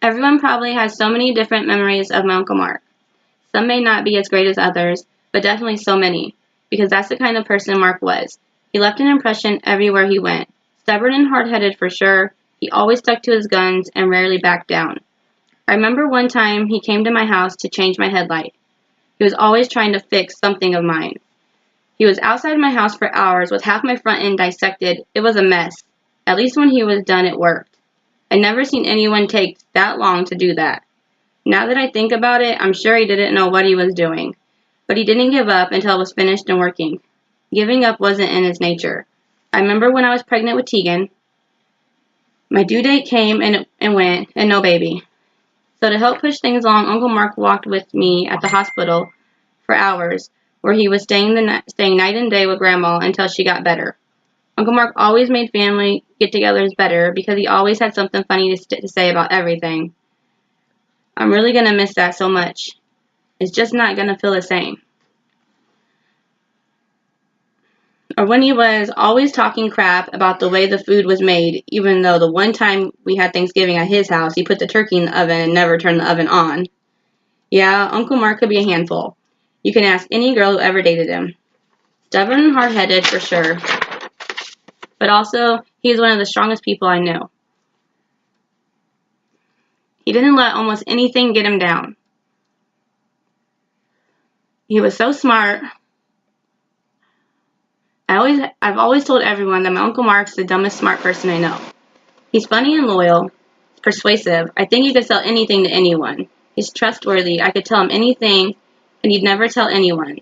Everyone probably has so many different memories of my Uncle Mark. Some may not be as great as others, but definitely so many, because that's the kind of person Mark was. He left an impression everywhere he went. Stubborn and hard-headed for sure, he always stuck to his guns and rarely backed down. I remember one time he came to my house to change my headlight. He was always trying to fix something of mine. He was outside my house for hours with half my front end dissected. It was a mess. At least when he was done, it worked. I'd never seen anyone take that long to do that. Now that I think about it, I'm sure he didn't know what he was doing. But he didn't give up until it was finished and working. Giving up wasn't in his nature. I remember when I was pregnant with Tegan. My due date came and went, and no baby. So to help push things along, Uncle Mark walked with me at the hospital for hours, where he was staying night and day with Grandma until she got better. Uncle Mark always made family get-togethers better because he always had something funny to say about everything. I'm really going to miss that so much. It's just not going to feel the same. Or when he was always talking crap about the way the food was made, even though the one time we had Thanksgiving at his house, he put the turkey in the oven and never turned the oven on. Yeah, Uncle Mark could be a handful. You can ask any girl who ever dated him. Stubborn and hard-headed for sure. But also, he's one of the strongest people I knew. He didn't let almost anything get him down. He was so smart. I've always told everyone that my Uncle Mark's the dumbest smart person I know. He's funny and loyal, persuasive. I think he could sell anything to anyone. He's trustworthy. I could tell him anything, and he'd never tell anyone.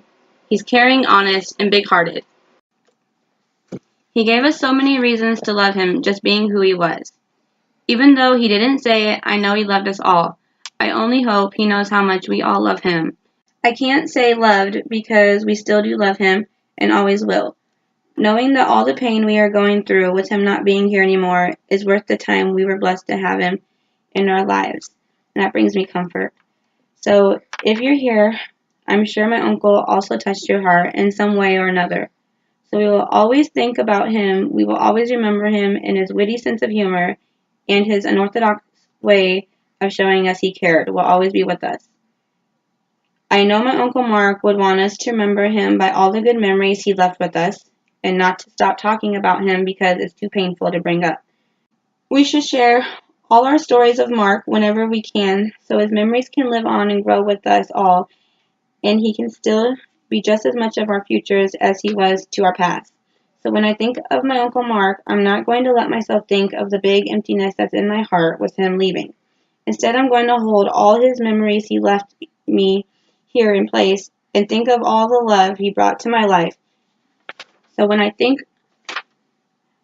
He's caring, honest, and big-hearted. He gave us so many reasons to love him just being who he was. Even though he didn't say it, I know he loved us all. I only hope he knows how much we all love him. I can't say loved because we still do love him and always will. Knowing that all the pain we are going through with him not being here anymore is worth the time we were blessed to have him in our lives. And that brings me comfort. So if you're here, I'm sure my uncle also touched your heart in some way or another. So we will always think about him. We will always remember him and his witty sense of humor and his unorthodox way of showing us he cared will always be with us. I know my Uncle Mark would want us to remember him by all the good memories he left with us and not to stop talking about him because it's too painful to bring up. We should share all our stories of Mark whenever we can so his memories can live on and grow with us all, and he can still be just as much of our futures as he was to our past. So when I think of my Uncle Mark, I'm not going to let myself think of the big emptiness that's in my heart with him leaving. Instead, I'm going to hold all his memories he left me here in place and think of all the love he brought to my life. So when I think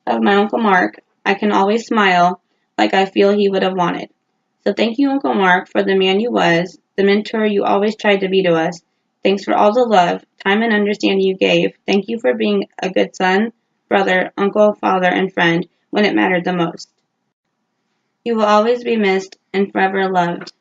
of my Uncle Mark, I can always smile like I feel he would have wanted. So thank you, Uncle Mark, for the man you was, the mentor you always tried to be to us. Thanks for all the love, time, and understanding you gave. Thank you for being a good son, brother, uncle, father, and friend when it mattered the most. You will always be missed and forever loved.